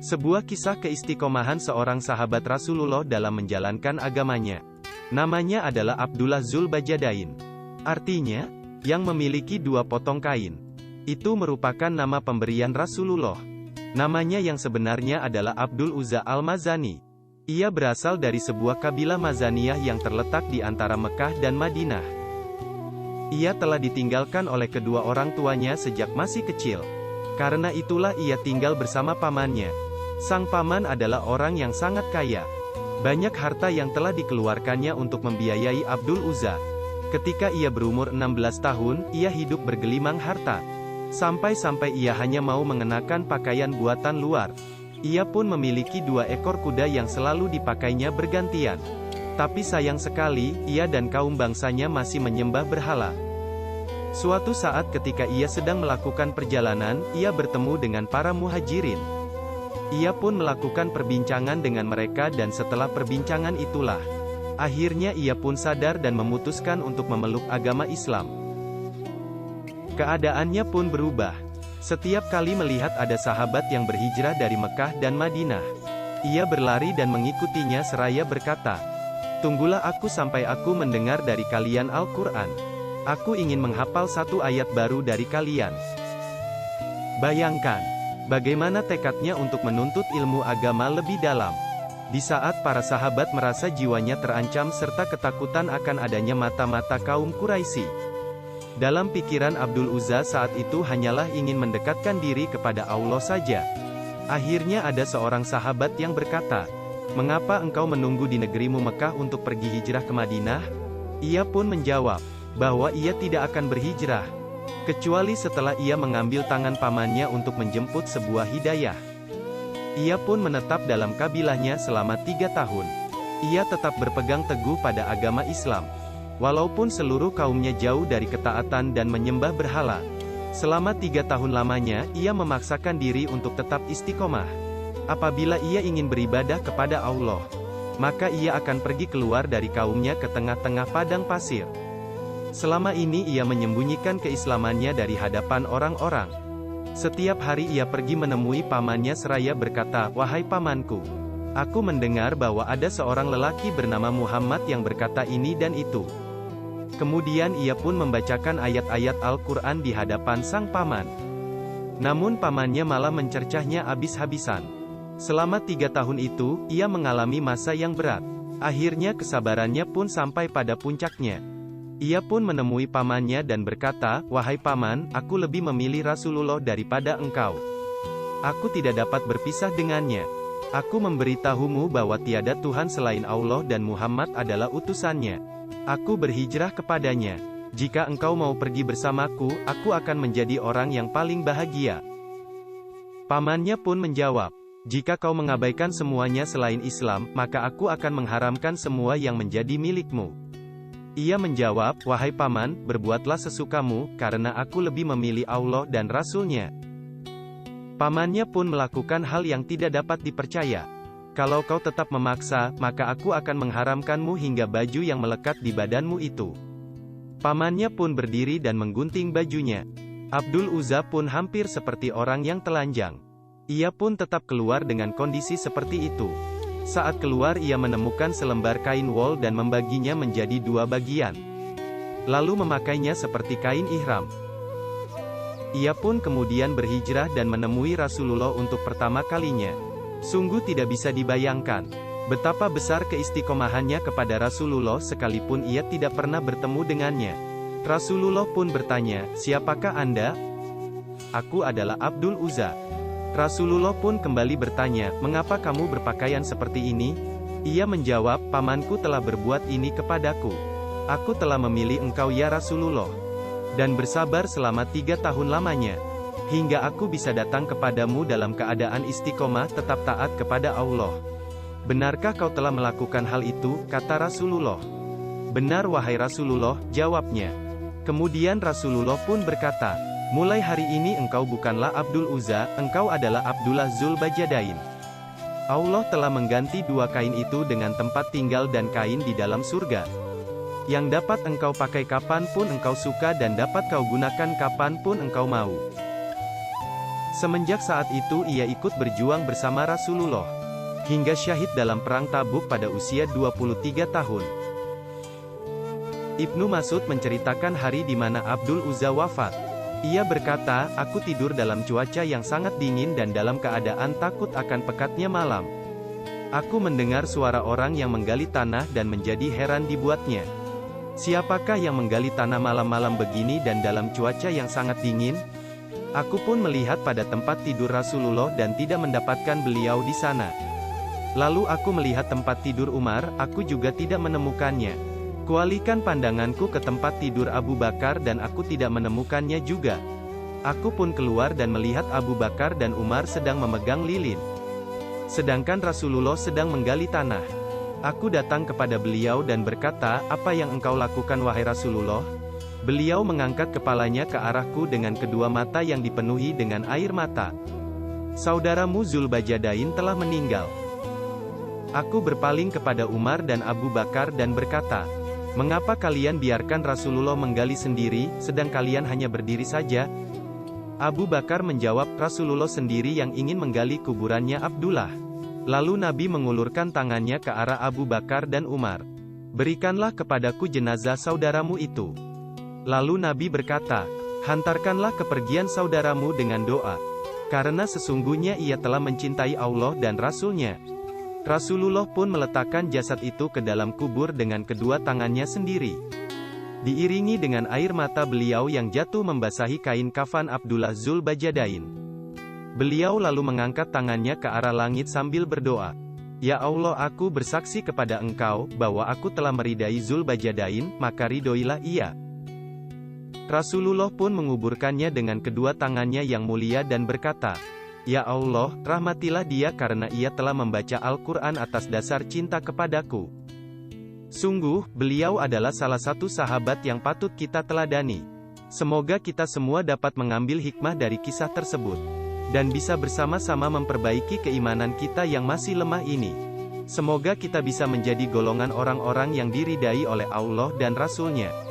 Sebuah kisah keistiqomahan seorang sahabat Rasulullah dalam menjalankan agamanya. Namanya adalah Abdullah Zulbajadain. Artinya, yang memiliki dua potong kain. Itu merupakan nama pemberian Rasulullah. Namanya yang sebenarnya adalah Abdul Uzza al-Mazani. Ia berasal dari sebuah kabilah Mazaniyah yang terletak di antara Mekah dan Madinah. Ia telah ditinggalkan oleh kedua orang tuanya sejak masih kecil. Karena itulah ia tinggal bersama pamannya. Sang paman adalah orang yang sangat kaya. Banyak harta yang telah dikeluarkannya untuk membiayai Abdul Uzza. Ketika ia berumur 16 tahun, ia hidup bergelimang harta. Sampai-sampai ia hanya mau mengenakan pakaian buatan luar. Ia pun memiliki 2 ekor kuda yang selalu dipakainya bergantian. Tapi sayang sekali, ia dan kaum bangsanya masih menyembah berhala. Suatu saat ketika ia sedang melakukan perjalanan, ia bertemu dengan para muhajirin. Ia pun melakukan perbincangan dengan mereka dan setelah perbincangan itulah, akhirnya ia pun sadar dan memutuskan untuk memeluk agama Islam. Keadaannya pun berubah. Setiap kali melihat ada sahabat yang berhijrah dari Mekah dan Madinah, ia berlari dan mengikutinya seraya berkata, "Tunggulah aku sampai aku mendengar dari kalian Al-Quran. Aku ingin menghafal 1 ayat baru dari kalian." Bayangkan bagaimana tekadnya untuk menuntut ilmu agama lebih dalam. Di saat para sahabat merasa jiwanya terancam serta ketakutan akan adanya mata-mata kaum Quraisy. Dalam pikiran Abdul Uzza saat itu hanyalah ingin mendekatkan diri kepada Allah saja. Akhirnya ada seorang sahabat yang berkata, "Mengapa engkau menunggu di negerimu Mekah untuk pergi hijrah ke Madinah?" Ia pun menjawab, bahwa ia tidak akan berhijrah, kecuali setelah ia mengambil tangan pamannya untuk menjemput sebuah hidayah. Ia pun menetap dalam kabilahnya selama 3 tahun. Ia tetap berpegang teguh pada agama Islam. Walaupun seluruh kaumnya jauh dari ketaatan dan menyembah berhala. Selama 3 tahun lamanya, ia memaksakan diri untuk tetap istiqomah. Apabila ia ingin beribadah kepada Allah, maka ia akan pergi keluar dari kaumnya ke tengah-tengah padang pasir. Selama ini ia menyembunyikan keislamannya dari hadapan orang-orang. Setiap hari ia pergi menemui pamannya seraya berkata, "Wahai pamanku, aku mendengar bahwa ada seorang lelaki bernama Muhammad yang berkata ini dan itu." Kemudian ia pun membacakan ayat-ayat Al-Quran di hadapan sang paman. Namun pamannya malah mencercahnya habis-habisan. Selama 3 tahun itu, ia mengalami masa yang berat. Akhirnya kesabarannya pun sampai pada puncaknya. Ia pun menemui pamannya dan berkata, "Wahai paman, aku lebih memilih Rasulullah daripada engkau. Aku tidak dapat berpisah dengannya. Aku memberitahumu bahwa tiada Tuhan selain Allah dan Muhammad adalah utusannya. Aku berhijrah kepadanya. Jika engkau mau pergi bersamaku, aku akan menjadi orang yang paling bahagia." Pamannya pun menjawab, "Jika kau mengabaikan semuanya selain Islam, maka aku akan mengharamkan semua yang menjadi milikmu." Ia menjawab, "Wahai paman, berbuatlah sesukamu, karena aku lebih memilih Allah dan Rasul-Nya." Pamannya pun melakukan hal yang tidak dapat dipercaya. "Kalau kau tetap memaksa, maka aku akan mengharamkanmu hingga baju yang melekat di badanmu itu." Pamannya pun berdiri dan menggunting bajunya. Abdul Uzza pun hampir seperti orang yang telanjang. Ia pun tetap keluar dengan kondisi seperti itu. Saat keluar ia menemukan selembar kain wol dan membaginya menjadi 2 bagian. Lalu memakainya seperti kain ihram. Ia pun kemudian berhijrah dan menemui Rasulullah untuk pertama kalinya. Sungguh tidak bisa dibayangkan betapa besar keistiqomahannya kepada Rasulullah sekalipun ia tidak pernah bertemu dengannya. Rasulullah pun bertanya, "Siapakah Anda?" "Aku adalah Abdul Uzza." Rasulullah pun kembali bertanya, "Mengapa kamu berpakaian seperti ini?" Ia menjawab, "Pamanku telah berbuat ini kepadaku. Aku telah memilih engkau ya Rasulullah. Dan bersabar selama 3 tahun lamanya. Hingga aku bisa datang kepadamu dalam keadaan istiqomah tetap taat kepada Allah." "Benarkah kau telah melakukan hal itu?" kata Rasulullah. "Benar wahai Rasulullah," jawabnya. Kemudian Rasulullah pun berkata, "Mulai hari ini engkau bukanlah Abdul Uzza, engkau adalah Abdullah Zulbajadain. Allah telah mengganti dua kain itu dengan tempat tinggal dan kain di dalam surga, yang dapat engkau pakai kapanpun engkau suka dan dapat kau gunakan kapanpun engkau mau." Semenjak saat itu ia ikut berjuang bersama Rasulullah, hingga syahid dalam perang Tabuk pada usia 23 tahun. Ibnu Mas'ud menceritakan hari di mana Abdul Uzza wafat. Ia berkata, "Aku tidur dalam cuaca yang sangat dingin dan dalam keadaan takut akan pekatnya malam. Aku mendengar suara orang yang menggali tanah dan menjadi heran dibuatnya. Siapakah yang menggali tanah malam-malam begini dan dalam cuaca yang sangat dingin? Aku pun melihat pada tempat tidur Rasulullah dan tidak mendapatkan beliau di sana. Lalu aku melihat tempat tidur Umar, aku juga tidak menemukannya. Kualihkan pandanganku ke tempat tidur Abu Bakar dan aku tidak menemukannya juga. Aku pun keluar dan melihat Abu Bakar dan Umar sedang memegang lilin, sedangkan Rasulullah sedang menggali tanah. Aku datang kepada beliau dan berkata, 'Apa yang engkau lakukan wahai Rasulullah?' Beliau mengangkat kepalanya ke arahku dengan kedua mata yang dipenuhi dengan air mata. 'Saudaramu Zulbajadain telah meninggal.' Aku berpaling kepada Umar dan Abu Bakar dan berkata, 'Mengapa kalian biarkan Rasulullah menggali sendiri, sedang kalian hanya berdiri saja?' Abu Bakar menjawab, 'Rasulullah sendiri yang ingin menggali kuburannya Abdullah.' Lalu Nabi mengulurkan tangannya ke arah Abu Bakar dan Umar. 'Berikanlah kepadaku jenazah saudaramu itu.' Lalu Nabi berkata, 'Hantarkanlah kepergian saudaramu dengan doa, karena sesungguhnya ia telah mencintai Allah dan Rasul-Nya.' Rasulullah pun meletakkan jasad itu ke dalam kubur dengan kedua tangannya sendiri, diiringi dengan air mata beliau yang jatuh membasahi kain kafan Abdullah Zulbajadain. Beliau lalu mengangkat tangannya ke arah langit sambil berdoa, 'Ya Allah, aku bersaksi kepada Engkau, bahwa aku telah meridai Zulbajadain, maka ridhoilah ia.' Rasulullah pun menguburkannya dengan kedua tangannya yang mulia dan berkata, 'Ya Allah, rahmatilah dia karena ia telah membaca Al-Quran atas dasar cinta kepadaku. Sungguh, beliau adalah salah satu sahabat yang patut kita teladani.' Semoga kita semua dapat mengambil hikmah dari kisah tersebut, dan bisa bersama-sama memperbaiki keimanan kita yang masih lemah ini. Semoga kita bisa menjadi golongan orang-orang yang diridai oleh Allah dan Rasul-Nya.